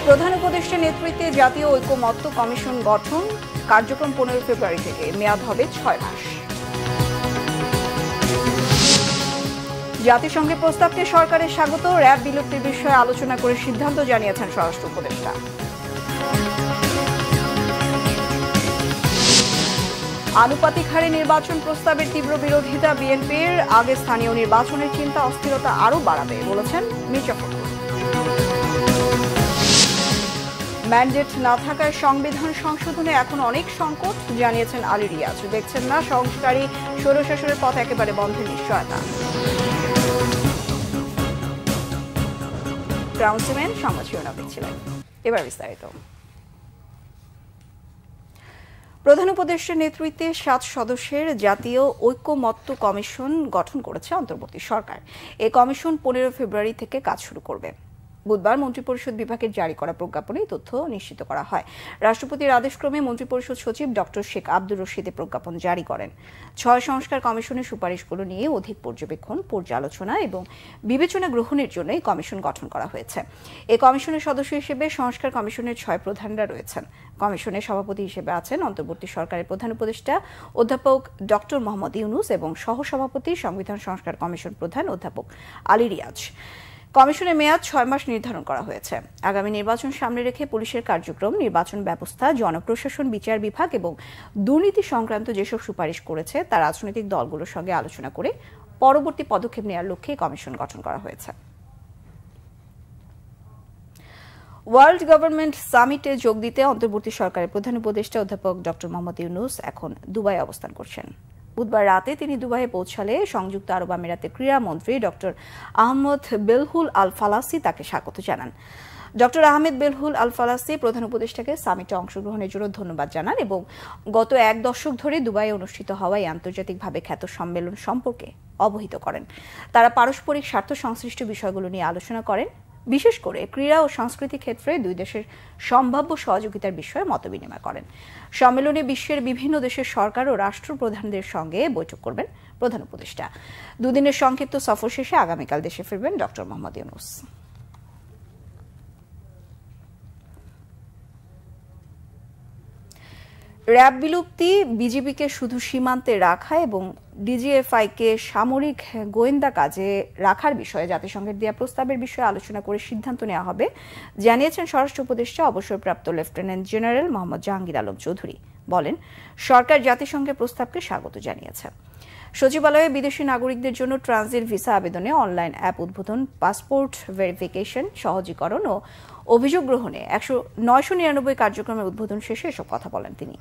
প্রধান উপদেষ্টার নেতৃত্বে জাতীয় ঐকমত্য কমিশন গঠন কার্যক্রম 15 ফেব্রুয়ারি থেকে, মেয়াদ হবে 6 মাস। জাতিসংঘের প্রস্তাবকে সরকারের স্বাগত, র্যাব বিলুপ্তির বিষয়ে আলোচনা করে সিদ্ধান্ত জানিয়েছেন স্বরাষ্ট্র উপদেষ্টা। আনুপাতিক হারে নির্বাচন প্রস্তাবের তীব্র বিরোধিতা বিএনপির, আগে স্থানীয় নির্বাচনের চিন্তা অস্থিরতা আরও বাড়াবে বলেছেন মির্জা ফখরুল। ম্যান্ডেট না থাকায় সংবিধান সংশোধনে এখন অনেক সংকট, জানিয়েছেন আলী রিয়াজ। দেখছেন না সংস্কারী স্বৈরশাসনের পথ একেবারে বন্ধের নিশ্চয়তা। গ্রাউন্ডসম্যান সংবাদ শিরোনাম দেখছিলেন, এবার বিস্তারিত। প্রধান উপদেষ্টার নেতৃত্বে 7 সদস্যের জাতীয় ঐকমত্য কমিশন গঠন করেছে অন্তর্বর্তী সরকার। এই কমিশন 15 ফেব্রুয়ারি থেকে কাজ শুরু করবে। বুধবার মন্ত্রিপরিষদ বিভাগের জারি করা প্রজ্ঞাপনে তথ্য নিশ্চিত করা হয়। রাষ্ট্রপতির আদেশক্রমে মন্ত্রিপরিষদ সচিব ডক্টর শেখ আব্দুর রশিদ প্রজ্ঞাপন জারি করেন। 6 সংস্কার কমিশনের সুপারিশগুলো নিয়ে অধিক পর্যবেক্ষণ, পর্যালোচনা এবং বিবেচনা গ্রহণের জন্য এই কমিশন গঠন করা হয়েছে। এই কমিশনের সদস্য হিসেবে সংস্কার কমিশনের 6 প্রধানরা রয়েছেন। কমিশনের সভাপতি হিসেবে আছেন অন্তর্বর্তী সরকারের প্রধান উপদেষ্টা অধ্যাপক ডক্টর মোহাম্মদ ইউনুস এবং সহসভাপতি সংবিধান সংস্কার কমিশন প্রধান অধ্যাপক আলী রিয়াজ। কমিশনের মেয়াদ 6 মাস নির্ধারণ করা হয়েছে। আগামী নির্বাচন সামনে রেখে পুলিশের কার্যক্রম, নির্বাচন ব্যবস্থা, জনপ্রশাসন, বিচার বিভাগ এবং দুর্নীতি সংক্রান্ত যেসব সুপারিশ করেছে তা রাজনৈতিক দলগুলোর সঙ্গে আলোচনা করে পরবর্তী পদক্ষেপ নেওয়ার লক্ষ্যে কমিশন গঠন করা হয়েছে। ওয়ার্ল্ড গভর্নমেন্ট সামিটে যোগ দিতে অন্তর্বর্তী সরকারের প্রধান উপদেষ্টা অধ্যাপক ডক্টর মোহাম্মদ ইউনুস এখন দুবাই অবস্থান করছেন। বুধবার রাতে তিনি দুবাইয়ে পৌঁছালে সংযুক্ত আরব আমিরাতের ক্রীড়ামন্ত্রী ডক্টর আহমদ বেলহুল আল ফালাসি তাকে স্বাগত জানান। ডক্টর আহমেদ বেলহুল আল ফালাসি প্রধান উপদেষ্টাকে সামিটে অংশগ্রহণের জন্য ধন্যবাদ জানান এবং গত 1 দশক ধরে দুবাইয়ে অনুষ্ঠিত হওয়া এই আন্তর্জাতিকভাবে খ্যাত সম্মেলন সম্পর্কে অবহিত করেন। তারা পারস্পরিক স্বার্থ সংশ্লিষ্ট বিষয়গুলো নিয়ে আলোচনা করেন, বিশেষ করে ক্রীড়া ও সংস্কৃতি ক্ষেত্রে দুই দেশের সম্ভাব্য সহযোগিতার বিষয়ে মতবিনিময় করেন। সম্মেলনে বিশ্বের বিভিন্ন দেশের সরকার ও রাষ্ট্রপ্রধানদের সঙ্গে বৈঠক করবেন প্রধান উপদেষ্টা। দুদিনের সংক্ষিপ্ত সফর শেষে আগামীকাল দেশে ফিরবেন ডক্টর মোহাম্মদ ইউনুস। র্যাব বিলুপ্তি, বিজিবিকে শুধু সীমান্তে রাখা এবং ডিজিএফআইকে সামরিক গোয়েন্দা কাজে রাখার বিষয়ে জাতিসংঘের দেওয়া প্রস্তাবের বিষয়ে আলোচনা করে সিদ্ধান্ত নেওয়া হবে, জানিয়েছেন স্বরাষ্ট্র উপদেষ্টা অবসরপ্রাপ্ত লেফটেন্যান্ট জেনারেল মোহাম্মদ জাহাঙ্গীর আলম চৌধুরী। বলেন, সরকার জাতিসংঘের প্রস্তাবকে স্বাগত জানিয়েছে। সচিবালয়ে বিদেশি নাগরিকদের জন্য ট্রানজিট ভিসা আবেদনে অনলাইন অ্যাপ উদ্বোধন, পাসপোর্ট ভেরিফিকেশন সহজীকরণ ও অভিযোগ গ্রহণে 999 কার্যক্রমের উদ্বোধন শেষে এসব কথা বলেন তিনি।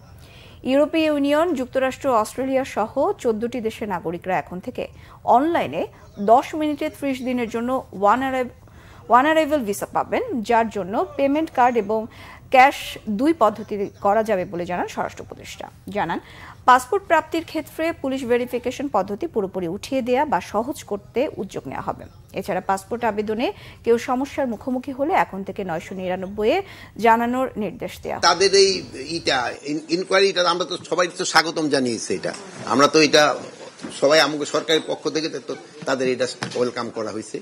ইউরোপীয় ইউনিয়ন, যুক্তরাষ্ট্র, অস্ট্রেলিয়া সহ 14টি দেশের নাগরিকরা এখন থেকে অনলাইনে 10 মিনিটে 30 দিনের জন্য ওয়ান অ্যারাইভাল ভিসা পাবেন, যার জন্য পেমেন্ট কার্ড এবং ক্যাশ 2 পদ্ধতি করা যাবে বলে জানান স্বরাষ্ট্র উপদেষ্টা। জানান, পাসপোর্ট প্রাপ্তির ক্ষেত্রে পুলিশ ভেরিফিকেশন পদ্ধতি পুরোপুরি উঠিয়ে দেয়া বা সহজ করতে উদ্যোগ নেওয়া হবে। এছাড়া পাসপোর্ট আবেদনে কেউ সমস্যার মুখোমুখি হলে এখন থেকে 999 জানানোর নির্দেশ দেওয়া। তাদের এই ইনকোয়ারিটা আমরা তো সবাই তো স্বাগতম জানিয়েছি। এটা আমরা তো এটা সবাই আমাকে সরকারের পক্ষ থেকে তো তাদের এটা ওয়েলকাম করা হয়েছে।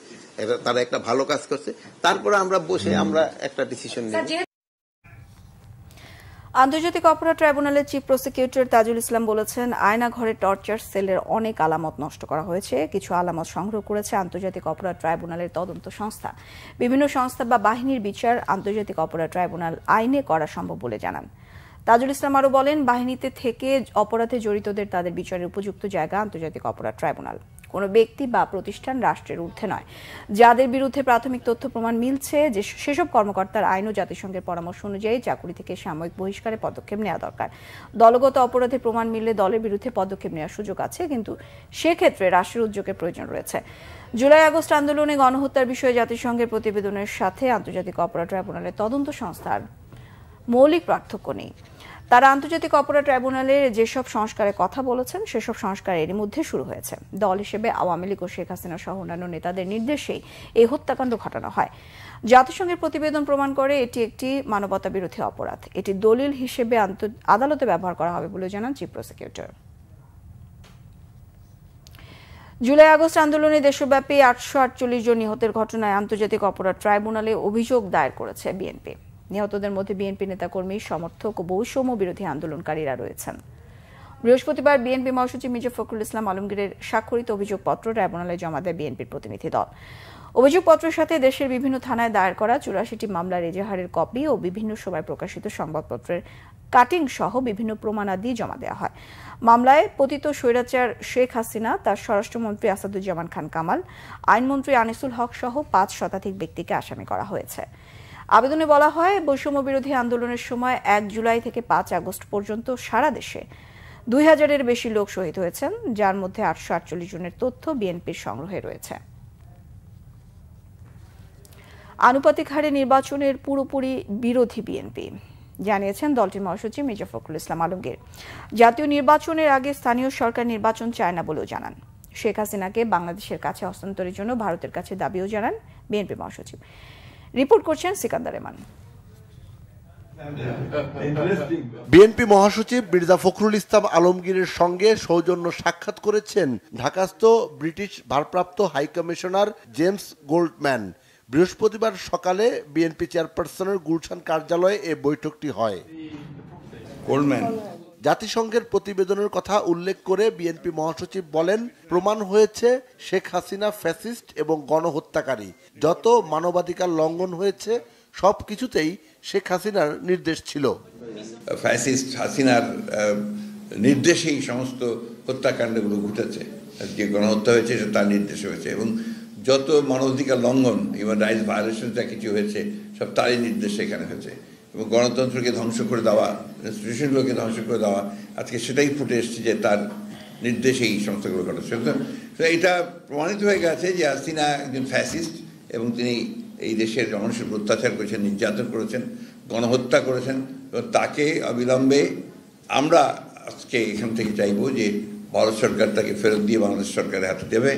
তারা একটা ভালো কাজ করছে। তারপরে আমরা বসে আমরা একটা ডিসিশন নেব। আন্তর্জাতিক অপরাধ ট্রাইব্যুনালের চিফ প্রসিকিউটর তাজুল ইসলাম বলেছেন, আয়নাঘরে টর্চার সেলের অনেক আলামত নষ্ট করা হয়েছে। কিছু আলামত সংগ্রহ করেছে আন্তর্জাতিক অপরাধ ট্রাইব্যুনালের তদন্ত সংস্থা। বিভিন্ন সংস্থা বা বাহিনীর বিচার আন্তর্জাতিক অপরাধ ট্রাইব্যুনাল আইনে করা সম্ভব বলে জানান। তাজুল ইসলাম আরও বলেন, বাহিনীতে থেকে অপরাধে জড়িতদের তাদের বিচারের উপযুক্ত জায়গা আন্তর্জাতিক অপরাধ ট্রাইব্যুনাল। কোনো ব্যক্তি বা প্রতিষ্ঠান রাষ্ট্রের ঊর্ধ্বে নয়। যাদের বিরুদ্ধে প্রাথমিক তথ্য প্রমাণ মিলছে যে সেসব কর্মকর্তার আইন ও জাতিসংঘের পরামর্শ অনুযায়ী চাকুরি থেকে সাময়িক বহিষ্কারে পদক্ষেপ নেওয়া দরকার। দলগত অপরাধের প্রমাণ মিললে দলের বিরুদ্ধে পদক্ষেপ নেওয়ার সুযোগ আছে, কিন্তু সেক্ষেত্রে রাষ্ট্রের উদ্যোগের প্রয়োজন রয়েছে। জুলাই আগস্ট আন্দোলনে গণহত্যার বিষয়ে জাতিসংঘের প্রতিবেদনের সাথে আন্তর্জাতিক অপরাধ ট্রাইব্যুনালের তদন্ত সংস্থার মৌলিক পার্থক্য নেই। তারা আন্তর্জাতিক অপরাধ ট্রাইব্যুনালের যেসব সংস্কারের কথা বলেছেন সেসব সংস্কার এরই মধ্যে শুরু হয়েছে। দল হিসেবে আওয়ামী লীগ ও শেখ হাসিনা সহ অন্যান্য নেতাদের নির্দেশেই এই হত্যাকাণ্ড ঘটানো হয়। জাতিসংঘের প্রতিবেদন প্রমাণ করে এটি একটি মানবতা বিরোধী অপরাধ। এটি দলিল হিসেবে আদালতে ব্যবহার করা হবে বলে জানান চিফ প্রসিকিউটর। জুলাই আগস্ট আন্দোলনে দেশব্যাপী 848 জন নিহতের ঘটনায় আন্তর্জাতিক অপরাধ ট্রাইব্যুনালে অভিযোগ দায়ের করেছে বিএনপি। নিহতদের মধ্যে বিএনপি নেতাকর্মী, সমর্থক ও বৈষম্য বিরোধী আন্দোলনকারীরা রয়েছেন। বৃহস্পতিবার বিএনপি মহাসচিব মির্জা ফখরুল ইসলাম আলমগীরের স্বাক্ষরিত অভিযোগপত্র ট্রাইব্যুনালে জমা দেয় বিএনপির প্রতিনিধি দল। অভিযোগপত্রের সাথে দেশের বিভিন্ন থানায় দায়ের করা 84টি মামলার এজাহারের কপি ও বিভিন্ন সময় প্রকাশিত সংবাদপত্রের কাটিং সহ বিভিন্ন প্রমাণাদি জমা দেওয়া হয়। মামলায় পতিত স্বৈরাচার শেখ হাসিনা, তার স্বরাষ্ট্রমন্ত্রী আসাদুজ্জামান খান কামাল, আইনমন্ত্রী আনিসুল হক সহ 5 শতাধিক ব্যক্তিকে আসামি করা হয়েছে। আবেদনে বলা হয়, বৈষম্য বিরোধী আন্দোলনের সময় 1 জুলাই থেকে 5 আগস্ট পর্যন্ত সারা দেশে 2000-এর বেশি লোক শহীদ হয়েছেন, যার মধ্যে 848 জনের তথ্য বিএনপির সংগ্রহে রয়েছে। আনুপাতিক হারে নির্বাচনের পুরোপুরি বিরোধী বিএনপি, জানিয়েছেন দলটির মহাসচিব মির্জা ফখরুল ইসলাম আলমগীর। জাতীয় নির্বাচনের আগে স্থানীয় সরকার নির্বাচন চায় না বলেও জানান। শেখ হাসিনাকে বাংলাদেশের কাছে হস্তান্তরের জন্য ভারতের কাছে দাবিও জানান বিএনপি মহাসচিব। রিপোর্ট করছেন সিকান্দার রেমান। বিএনপি মহাসচিব মির্জা ফখরুল ইসলাম আলমগীরের সঙ্গে সৌজন্য সাক্ষাৎ করেছেন ঢাকাস্থ ব্রিটিশ ভারপ্রাপ্ত হাইকমিশনার জেমস গোল্ডম্যান। বৃহস্পতিবার সকালে বিএনপি চেয়ারপারসনের গুলশান কার্যালয়ে এ বৈঠকটি হয়। জাতিসংঘের প্রতিবেদনের কথা উল্লেখ করে বিএনপি মহাসচিব বলেন, প্রমাণ হয়েছে শেখ হাসিনা ফ্যাসিস্ট এবং গণহত্যাকারী। যত মানবাধিকার লঙ্ঘন হয়েছে সবকিছুতেই শেখ হাসিনার নির্দেশ ছিল। ফ্যাসিস্ট হাসিনার নির্দেশেই সমস্ত হত্যাকাণ্ডগুলো ঘটেছে। যে গণহত্যা হয়েছে সেটা তার নির্দেশে হয়েছে, এবং যত মানবাধিকার লঙ্ঘন, হিউম্যান রাইটস ভায়োলেশন যা কিছু হয়েছে সব তারই নির্দেশে এখানে হয়েছে। এবং গণতন্ত্রকে ধ্বংস করে দেওয়া, ইনস্টিটিউশনগুলোকে ধ্বংস করে দেওয়া, আজকে সেটাই ফুটে এসেছে যে তার নির্দেশেই এই সংস্থাগুলো ঘটেছে। তো এটা প্রমাণিত হয়ে গেছে যে হাসিনা একজন ফ্যাসিস্ট, এবং তিনি এই দেশের মানুষের উপর অত্যাচার করেছেন, নির্যাতন করেছেন, গণহত্যা করেছেন। এবং তাকে অবিলম্বে আমরা আজকে এখান থেকে চাইব যে ভারত সরকার তাকে ফেরত দিয়ে বাংলাদেশ সরকারের হাতে দেবে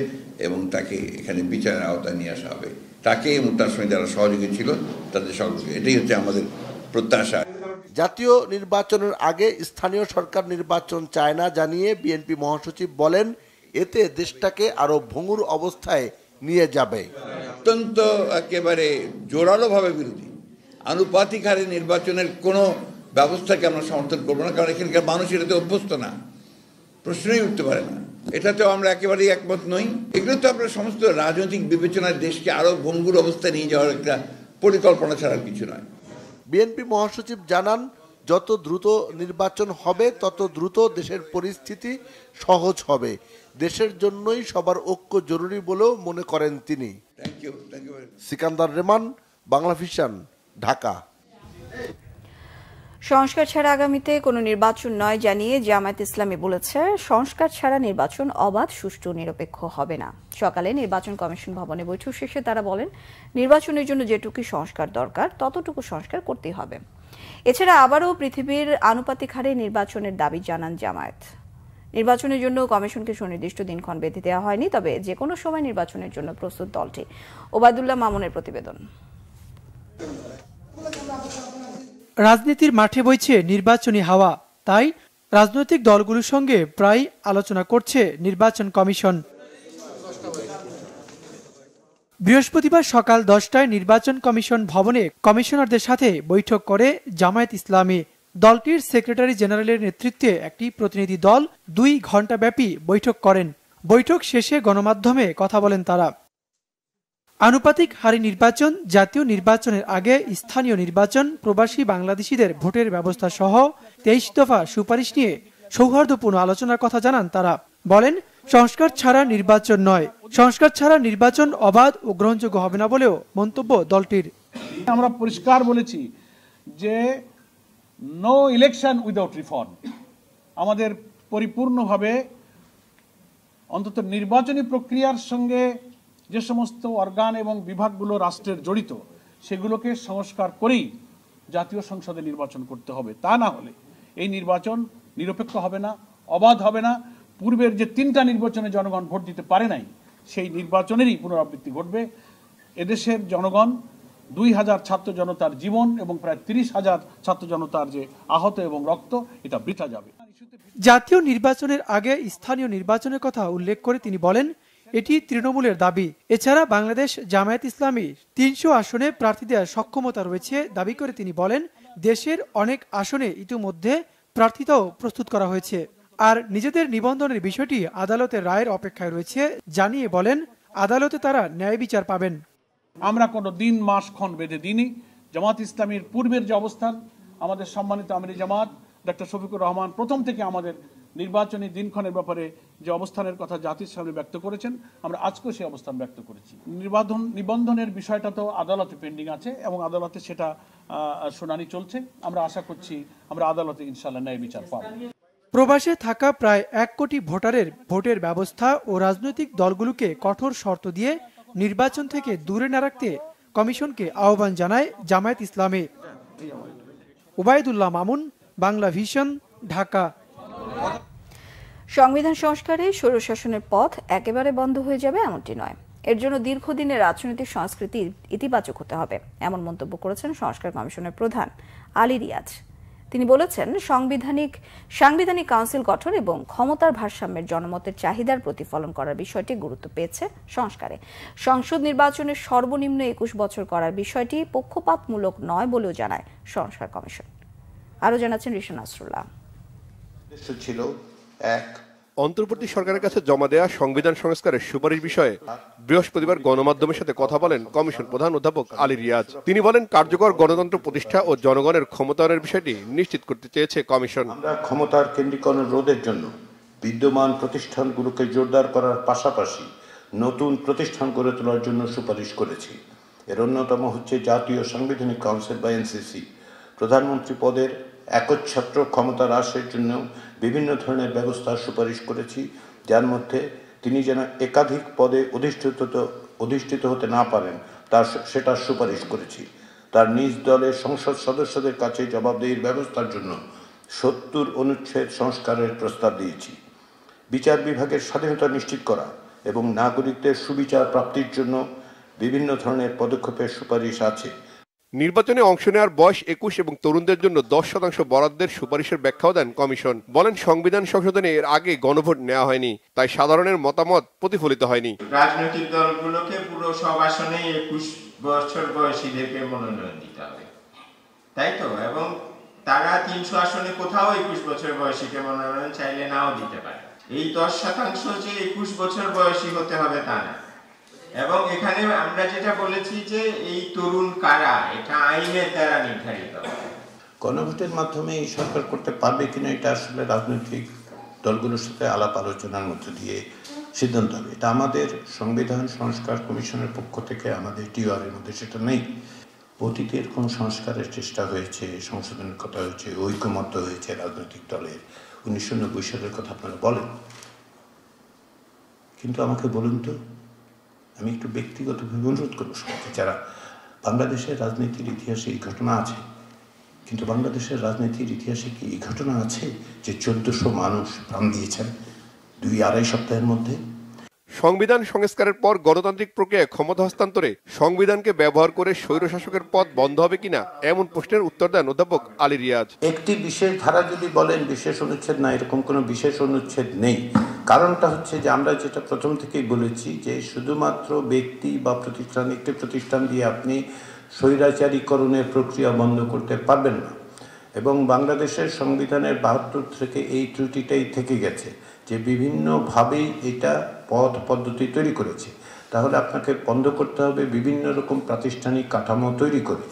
এবং তাকে এখানে বিচারের আওতায় নিয়ে আসা হবে। তাকে এবং তার সঙ্গে যারা সহযোগী ছিল তাদের সহযোগী, এটাই হচ্ছে আমাদের প্রত্যাশা। জাতীয় নির্বাচনের আগে স্থানীয় সরকার নির্বাচন চায় না জানিয়ে বিএনপি মহাসচিব বলেন, এতে দেশটাকে আরো ভঙ্গুর অবস্থায় নিয়ে যাবে। অত্যন্ত একেবারে জোরালোভাবে বিরোধী। আনুপাতিক হারে নির্বাচনের কোনো ব্যবস্থাকে আমরা সমর্থন করবো না, কারণ এখানকার মানুষ এটাতে অভ্যস্ত না, প্রশ্নই উঠতে পারে না। এটাতেও আমরা একেবারেই একমত নই। এগুলো তো আমরা সমস্ত রাজনৈতিক বিবেচনায় দেশকে আরো ভঙ্গুর অবস্থায় নিয়ে যাওয়ার একটা পরিকল্পনা ছাড়া কিছু নয়। বিএনপি মহাসচিব জানান, যত দ্রুত নির্বাচন হবে তত দ্রুত দেশের পরিস্থিতি সহজ হবে। দেশের জন্যই সবার ঐক্য জরুরি বলেও মনে করেন তিনি। সিকান্দার রেমান, বাংলা ভিশন, ঢাকা। সংস্কার ছাড়া আগামীতে কোনো নির্বাচন নয় জানিয়ে জামায়াত ইসলামী বলেছে, সংস্কার ছাড়া নির্বাচন অবাধ, সুষ্ঠু, নিরপেক্ষ হবে না। সকালে নির্বাচন কমিশন ভবনে বৈঠক শেষে তারা বলেন, নির্বাচনের জন্য যেটুকু সংস্কার দরকার ততটুকু সংস্কার করতেই হবে। এছাড়া আবারও পৃথিবীর আনুপাতিক হারে নির্বাচনের দাবি জানান জামায়াত। নির্বাচনের জন্য কমিশনকে সুনির্দিষ্ট দিনক্ষণ বেঁধে দেওয়া হয়নি, তবে যে কোনো সময় নির্বাচনের জন্য প্রস্তুত দলটি। ওবায়দুল্লাহ মামুনের প্রতিবেদন। রাজনীতির মাঠে বইছে নির্বাচনী হাওয়া, তাই রাজনৈতিক দলগুলোর সঙ্গে প্রায় আলোচনা করছে নির্বাচন কমিশন। বৃহস্পতিবার সকাল 10টায় নির্বাচন কমিশন ভবনে কমিশনারদের সাথে বৈঠক করে জামায়াত ইসলামী। দলটির সেক্রেটারি জেনারেলের নেতৃত্বে একটি প্রতিনিধি দল 2 ঘণ্টা ব্যাপী বৈঠক করেন। বৈঠক শেষে গণমাধ্যমে কথা বলেন তারা। আনুপাতিক হারে নির্বাচন, জাতীয় নির্বাচনের আগে স্থানীয় নির্বাচন, প্রবাসী বাংলাদেশিদের ভোটের ব্যবস্থা সহ 23 দফা সুপারিশ নিয়ে সৌহার্দ্যপূর্ণ আলোচনার কথা জানান তারা। বলেন, সংস্কার ছাড়া নির্বাচন নয়, সংস্কার ছাড়া নির্বাচন অবাধ ও গ্রহণযোগ্য হবে না বলেও মন্তব্য দলটির। আমরা পরিষ্কার বলেছি যে নো ইলেকশন উইদাউট রিফর্ম। আমাদের পরিপূর্ণভাবে অন্তত নির্বাচনী প্রক্রিয়ার সঙ্গে যে সমস্ত অর্গান এবং বিভাগগুলো রাষ্ট্রের জড়িত সেগুলোকে সংস্কার করেই জাতীয় সংসদে নির্বাচন করতে হবে। তা না হলে এই নির্বাচন নিরপেক্ষ হবে না, অবাধ হবে না। পূর্বের যে 3টা নির্বাচনে জনগণ ভোট দিতে পারে নাই, সেই নির্বাচনেরই পুনরাবৃত্তি ঘটবে। এদেশের জনগণ 2000 ছাত্র জনতার জীবন এবং প্রায় 30,000 ছাত্র জনতার যে আহত এবং রক্ত, এটা বৃথা যাবে। জাতীয় নির্বাচনের আগে স্থানীয় নির্বাচনের কথা উল্লেখ করে তিনি বলেন, এটি তৃণমূলের দাবি। এছাড়া বাংলাদেশ জামায়াত ইসলামী ৩০০ আসনে প্রার্থী দেওয়ার সক্ষমতা রয়েছে দাবি করে তিনি বলেন, দেশের অনেক আসনে ইতিমধ্যে প্রার্থিতাও প্রস্তুত করা হয়েছে, আর নিজেদের নিবন্ধনের বিষয়টি আদালতের রায়ের অপেক্ষায় রয়েছে জানিয়ে বলেন, আদালতে তারা ন্যায় বিচার পাবেন। আমরা কোনো দিন মাস ক্ষণ বেঁধে দিইনি। জামাত ইসলামীর পূর্বের যে অবস্থান, আমাদের সম্মানিত আমির জামাত ডক্টর শফিকুর রহমান প্রথম থেকে আমাদের নির্বাচনী দিনক্ষণের ব্যাপারে যে অবস্থানের কথা জাতির সামনে ব্যক্ত করেছেন, আমরা আজকেও সেই অবস্থান ব্যক্ত করেছি। নিবন্ধনের বিষয়টা তো আদালতে পেন্ডিং আছে এবং আদালতে সেটা শুনানি চলছে। আমরা আশা করছি আমরা আদালতে ইনশাআল্লাহ ন্যায় বিচার পাব। প্রবাসে থাকা প্রায় 1 কোটি ভোটারের ভোটের ব্যবস্থা ও রাজনৈতিক দলগুলোকে কঠোর শর্ত দিয়ে নির্বাচন থেকে দূরে না রাখতে কমিশনকে আহ্বান জানায় জামায়াত ইসলামী। ওবায়দুল্লাহ মামুন, বাংলা ভিশন, ঢাকা। সংবিধান সংস্কারে স্বৈরশাসনের পথ একেবারে বন্ধ হয়ে যাবে এমনটি নয়। এর জন্য দীর্ঘদিনের রাজনৈতিক সংস্কৃতি ইতিবাচক হতে হবে, এমন মন্তব্য করেছেন সংস্কার কমিশনের প্রধান আলী রিয়াজ। তিনি বলেছেন, সাংবিধানিক কাউন্সিল গঠন এবং ক্ষমতার ভারসাম্যের জনমতের চাহিদার প্রতিফলন করার বিষয়টি গুরুত্ব পেয়েছে সংস্কারে। সংসদ নির্বাচনের সর্বনিম্ন 21 বছর করার বিষয়টি পক্ষপাতমূলক নয় বলেও জানায় সংস্কার কমিশন। আরও জানাচ্ছেন রিশান নাসরুল্লাহ। ছিল এক, অন্তর্বর্তী সরকারের কাছে জমা দেয়া সংবিধান সংস্কারের সুপারিশ বিষয়ে বৃহস্পতিবার গণমাধ্যমের সাথে কথা বলেন কমিশন প্রধান অধ্যাপক আলী রিয়াজ। তিনি বলেন, কার্যকর গণতন্ত্র প্রতিষ্ঠা ও জনগণের ক্ষমতায়নের বিষয়টি নিশ্চিত করতে চেয়েছে কমিশন। আমরা ক্ষমতার কেন্দ্রীকরণ রোধের জন্য বিদ্যমান প্রতিষ্ঠানগুলোকে জোরদার করার পাশাপাশি নতুন প্রতিষ্ঠান গড়ে তোলার জন্য সুপারিশ করেছি। এর অন্যতম হচ্ছে জাতীয় সাংবিধানিক কাউন্সিল বা এনসিসি। প্রধানমন্ত্রী পদের একচ্ছত্র ক্ষমতা হ্রাসের জন্য বিভিন্ন ধরনের ব্যবস্থার সুপারিশ করেছি, যার মধ্যে তিনি যেন একাধিক পদে অধিষ্ঠিত হতে না পারেন সেটার সুপারিশ করেছি। তার নিজ দলের সংসদ সদস্যদের কাছে জবাবদিহির ব্যবস্থার জন্য 70 অনুচ্ছেদ সংস্কারের প্রস্তাব দিয়েছি। বিচার বিভাগের স্বাধীনতা নিশ্চিত করা এবং নাগরিকদের সুবিচার প্রাপ্তির জন্য বিভিন্ন ধরনের পদক্ষেপের সুপারিশ আছে। নির্বাচনে অংশ নেওয়ার বয়স 21 এবং তরুণদের জন্য 10% বরাদ্দের সুপারিশের ব্যাখ্যাও দেন কমিশন। বলেন, সংবিধান সংশোধনে এর আগে গণভোট নেওয়া হয়নি, তাই সাধারণের মতামত প্রতিফলিত হয়নি। রাজনৈতিক দলগুলোকে পুরো সব আসনে 21 বছর বয়সীদেরকে মনোনয়ন দিতে হবে, তাই তো? এবং তারা 300 আসনে কোথাও 21 বছর বয়সীকে মনোনয়ন চাইলে নাও দিতে পারে। এই 10% যে 21 বছর বয়সী হতে হবে তা না। এবং এখানে আমরা যেটা বলেছি যে এই তরুণ কারা, এটা আইনের দ্বারা নির্ধারিত। গণভোটের মাধ্যমে এই সরকার করতে পারবে কিনা এটা আসলে রাজনৈতিক দলগুলোর সাথে আলাপ আলোচনার মধ্য দিয়ে সিদ্ধান্ত হবে। এটা আমাদের সংবিধান সংস্কার কমিশনের পক্ষ থেকে আমাদের টিআরের মধ্যে সেটা নেই। অতীতে এরকম সংস্কারের চেষ্টা হয়েছে, সংশোধনের কথা হয়েছে, ঐকমত্য হয়েছে রাজনৈতিক দলের। 1990 সালের কথা আপনারা বলেন, কিন্তু আমাকে বলুন তো, আমি একটু ব্যক্তিগতভাবে অনুরোধ করবো সবাইকে, যারা বাংলাদেশের রাজনীতির ইতিহাসে এই ঘটনা আছে, কিন্তু বাংলাদেশের রাজনীতির ইতিহাসে কি এই ঘটনা আছে যে 1400 মানুষ প্রাণ দিয়েছেন 2-2.5 সপ্তাহের মধ্যে? সংবিধান সংস্কারের পর গণতান্ত্রিক প্রক্রিয়ায় ক্ষমতা হস্তান্তরে সংবিধানকে ব্যবহার করে স্বৈরশাসকের পথ বন্ধ হবে কিনা এমন প্রশ্নের উত্তর দেন অধ্যাপক আলী রিয়াজ। একটি বিশেষ ধারা যদি বলেন বিশেষ অনুচ্ছেদ না, এরকম কোনো বিশেষ অনুচ্ছেদ নেই। কারণটা হচ্ছে যে আমরা যেটা প্রথম থেকেই বলেছি যে শুধুমাত্র ব্যক্তি বা প্রতিষ্ঠান, একটি প্রতিষ্ঠান দিয়ে আপনি স্বৈরাচারীকরণের প্রক্রিয়া বন্ধ করতে পারবেন না। এবং বাংলাদেশের সংবিধানের 72 থেকে এই ত্রুটিটাই থেকে গেছে যে বিভিন্নভাবেই এটা পথ পদ্ধতি তৈরি করেছে। তাহলে আপনাকে বন্ধ করতে হবে বিভিন্ন রকম প্রাতিষ্ঠানিক কাঠামো তৈরি করে।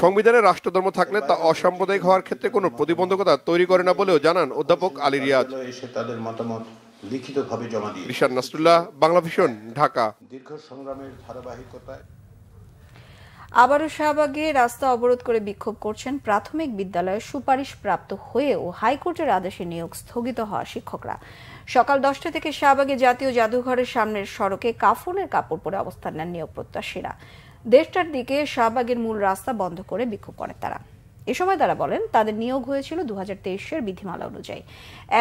সংবিধানে রাষ্ট্রধর্ম থাকলে তা অসাম্প্রদায়িক হওয়ার ক্ষেত্রে কোনো প্রতিবন্ধকতা তৈরি করে না বলেও জানান অধ্যাপক আলী রিয়াজ। এসে তাদের মতামত লিখিতভাবে জমা দিয়ে। রিশান নাসরুল্লাহ, বাংলা ভিশন, ঢাকা। দীর্ঘ সংগ্রামের ধারাবাহিকতায় আবারও শাহবাগে রাস্তা অবরোধ করে বিক্ষোভ করছেন প্রাথমিক বিদ্যালয়ে সুপারিশ প্রাপ্ত হয়েও হাইকোর্টের আদেশে নিয়োগ স্থগিত হওয়া শিক্ষকরা। সকাল 10টা থেকে শাহবাগে জাতীয় জাদুঘরের সামনের সড়কে কাফনের কাপড় পরে অবস্থান নেন নিয়োগ প্রত্যাশীরা। 1:30টার দিকে শাহবাগের মূল রাস্তা বন্ধ করে বিক্ষোভ করেন তারা। এ সময় তারা বলেন তাদের নিয়োগ হয়েছিল 2023-এর বিধিমালা অনুযায়ী।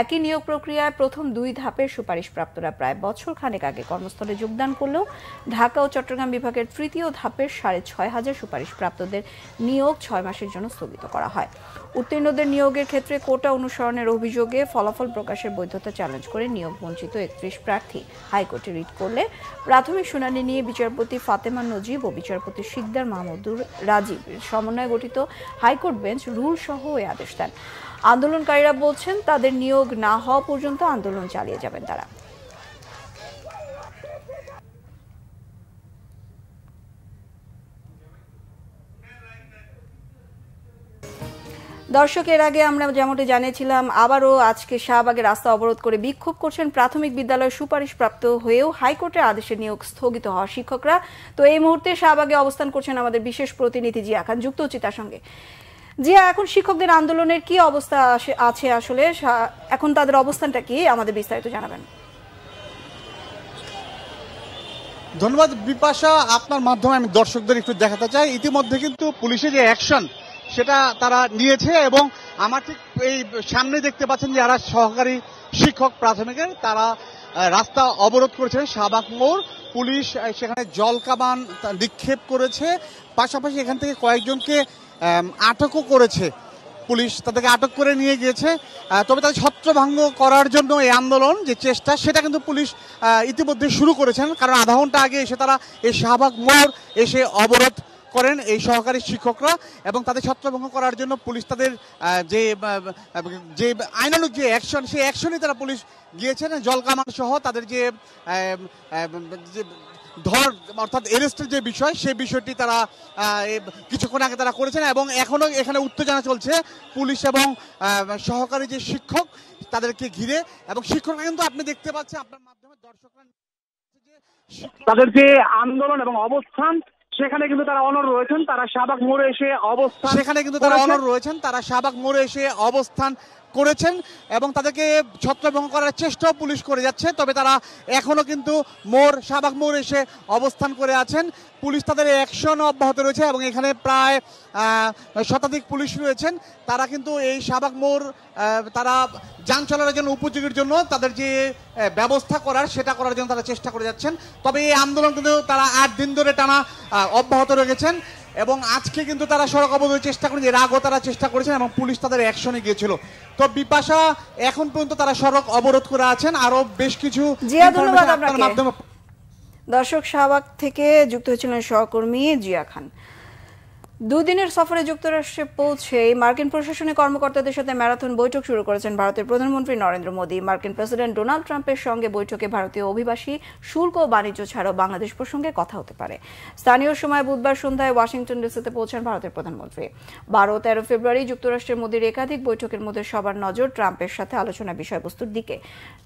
একই নিয়োগ প্রক্রিয়ায় প্রথম 2 ধাপের সুপারিশপ্রাপ্তরা প্রায় বছর খানেক আগে কর্মস্থলে যোগদান করলেও ঢাকা ও চট্টগ্রাম বিভাগের তৃতীয় ধাপের 6,500 সুপারিশপ্রাপ্তদের নিয়োগ 6 মাসের জন্য স্থগিত করা হয়। উত্তীর্ণদের নিয়োগের ক্ষেত্রে কোটা অনুসরণের অভিযোগে ফলাফল প্রকাশের বৈধতা চ্যালেঞ্জ করে নিয়োগ বঞ্চিত 31 প্রার্থী হাইকোর্টে রিট করলে প্রাথমিক শুনানি নিয়ে বিচারপতি ফাতেমা নজিব ও বিচারপতি শিকদার মাহমুদুর রাজীবের সমন্বয়ে গঠিত হাইকোর্ট বেঞ্চ রুল সহ এই আদেশ দেন। আন্দোলনকারীরা বলছেন তাদের নিয়োগ না হওয়া পর্যন্ত আন্দোলন চালিয়ে যাবেন তারা। দর্শক, এর আগে আমরা যেমনটি জানিয়েছিলাম আবারও আজকে শাহবাগে রাস্তা অবরোধ করে বিক্ষোভ করছেন প্রাথমিক বিদ্যালয়ে সুপারিশপ্রাপ্ত হয়েও হাইকোর্টের আদেশে নিয়োগ স্থগিত হওয়া শিক্ষকরা। তো এই মুহূর্তে শাহবাগে অবস্থান করছেন আমাদের বিশেষ প্রতিনিধি জিয়া খান, যুক্ত হচ্ছে তার সঙ্গে। জিয়া, এখন শিক্ষকদের আন্দোলনের কি অবস্থা আছে, আসলে এখন তাদের অবস্থানটা কি, আমাদের বিস্তারিত জানাবেন। ধন্যবাদ বিপাশা, আপনার মাধ্যমে আমি দর্শকদের একটু দেখাতে চাই ইতিমধ্যে কিন্তু পুলিশের যে অ্যাকশন সেটা তারা নিয়েছে এবং আমার ঠিক এই সামনে দেখতে পাচ্ছেন যারা সহকারী শিক্ষক প্রাথমিকের তারা রাস্তা অবরোধ করেছেন শাহবাগ মোড়। পুলিশ সেখানে জল কামান নিক্ষেপ করেছে, পাশাপাশি এখান থেকে কয়েকজনকে আটকও করেছে পুলিশ, তাদেরকে আটক করে নিয়ে গিয়েছে। তবে তাদের ছত্রভঙ্গ করার জন্য এই আন্দোলন যে চেষ্টা সেটা কিন্তু পুলিশ ইতিমধ্যে শুরু করেছেন, কারণ আধা ঘন্টা আগে এসে তারা এই শাহবাগ মোড় এসে অবরোধ করেন এই সহকারী শিক্ষকরা এবং তাদের ছত্রভঙ্গ করার জন্য পুলিশ তাদের যে আইনানুগ যে অ্যাকশন সেই অ্যাকশনই তারা পুলিশ গিয়েছেন। জলকামান সহ তাদের যে অর্থাৎ এরেস্টের যে বিষয় সেই বিষয়টি তারা কিছুক্ষণ আগে তারা করেছেন এবং এখনো এখানে উত্তেজনা চলছে পুলিশ এবং সহকারী যে শিক্ষক তাদেরকে ঘিরে। এবং শিক্ষকরা কিন্তু আপনি দেখতে পাচ্ছেন আপনার মাধ্যমে দর্শকরা তাদের যে আন্দোলন এবং অবস্থান সেখানে কিন্তু তারা অনড় রয়েছেন, তারা শাহবাগ মোড়ে এসে অবস্থান অবস্থান করেছেন এবং তাদেরকে ছত্রভঙ্গ করার চেষ্টাও পুলিশ করে যাচ্ছে। তবে তারা এখনো কিন্তু শাহবাগ মোড় এসে অবস্থান করে আছেন। পুলিশ তাদের অ্যাকশন অব্যাহত রয়েছে এবং এখানে প্রায় শতাধিক পুলিশ রয়েছেন। তারা কিন্তু এই শাহবাগ মোড় তারা যান চলাচলের জন্য উপযোগীর জন্য তাদের যে ব্যবস্থা করার সেটা করার জন্য তারা চেষ্টা করে যাচ্ছেন। তবে এই আন্দোলন কিন্তু তারা 8 দিন ধরে টানা অব্যাহত রেখেছেন এবং আজকে কিন্তু তারা সড়ক অবরোধের চেষ্টা করেছেন, এর আগেও তারা চেষ্টা করেছেন এবং পুলিশ তাদের অ্যাকশনে গিয়েছিল। তো বিপাশা, এখন পর্যন্ত তারা সড়ক অবরোধ করে আছেন। আরো বেশ কিছু মাধ্যমে দর্শক শাহবাগ থেকে যুক্ত হয়েছিলেন সহকর্মী জিয়া খান। 2 দিনের সফরে যুক্তরাষ্ট্রে পৌঁছে মার্কিন প্রশাসনিক কর্মকর্তাদের সাথে ম্যারাথন বৈঠক শুরু করেছেন ভারতের প্রধানমন্ত্রী নরেন্দ্র মোদী। মার্কিন প্রেসিডেন্ট ডোনাল্ড ট্রাম্পের সঙ্গে বৈঠকে ভারতীয় অভিবাসী, শুল্ক ও বাণিজ্য ছাড়াও বাংলাদেশ প্রসঙ্গে কথা হতে পারে। স্থানীয় সময় বুধবার সন্ধ্যায় ওয়াশিংটন ডিসিতে পৌঁছান ভারতের প্রধানমন্ত্রী। 12-13 ফেব্রুয়ারি যুক্তরাষ্ট্রের মোদীর একাধিক বৈঠকের মধ্যে সবার নজর ট্রাম্পের সাথে আলোচনা বিষয়বস্তুর দিকে।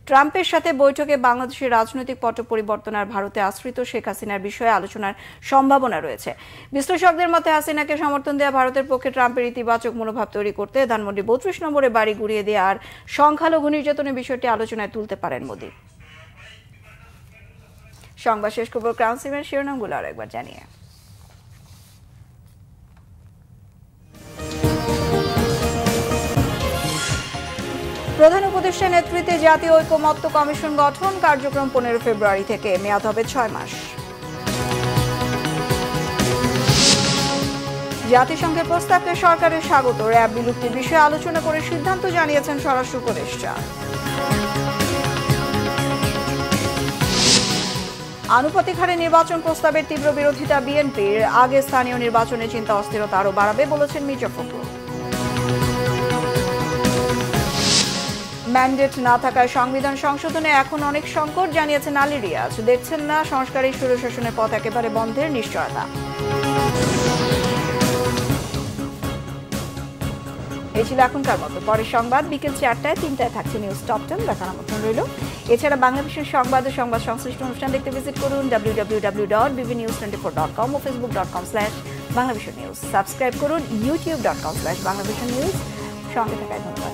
ট্রাম্পের সাথে বৈঠকে বাংলাদেশের রাজনৈতিক পট পরিবর্তন আর ভারতে আশ্রিত শেখ হাসিনার বিষয়ে আলোচনার সম্ভাবনা রয়েছে। বিশ্লেষকদের মতে হাসিনাকে সমর্থন দেওয়া ভারতের পক্ষে ট্রাম্পের ইতিবাচক মনোভাব তৈরি করতে ধানমন্ডি 32 নম্বরে বাড়ি গুড়িয়ে দেওয়া আর সংখ্যালঘু নির্যাতনের বিষয়টি আলোচনায় তুলতে পারেন মোদী। সংবাদ শেষ খবর ক্রাউন সিমের শিরোনামগুলো আর একবার জানিয়ে প্রধান উপদেষ্টার নেতৃত্বে জাতীয় ঐকমত্য কমিশন গঠন, কার্যক্রম 15 ফেব্রুয়ারি থেকে, মেয়াদ হবে 6 মাস। জাতিসংঘের প্রস্তাবকে সরকারের স্বাগত, র্যাব বিলুপ্তির বিষয়ে আলোচনা করে সিদ্ধান্ত জানিয়েছেন স্বরাষ্ট্র উপদেষ্টা। আনুপাতিক হারে নির্বাচন প্রস্তাবের তীব্র বিরোধিতা বিএনপির, আগে স্থানীয় নির্বাচনে চিন্তা অস্থিরতা আরও বাড়াবে বলেছেন মির্জা ফখরুল। ম্যান্ডেট না থাকায় সংবিধান সংশোধনে এখন অনেক সংকট, জানিয়েছেন আলী রিয়াজ। দেখছেন না সংস্কারী স্বৈরশাসনের পথ একেবারে বন্ধের নিশ্চয়তা। এই ছিল এখনকার মতো। পরের সংবাদ বিকেল 4টায়, 3টায় থাকছে নিউজ টপ 10, দেখার আমন্ত্রণ রইল। এছাড়া বাংলাদেশের সংবাদ ও সংবাদ সংশ্লিষ্ট অনুষ্ঠান দেখতে ভিজিট করুন www.bbnews24.com ও facebook.com/banglavisionnews। সাবস্ক্রাইব করুন youtube.com/banglavisionnews। সঙ্গে থাকায় ধন্যবাদ।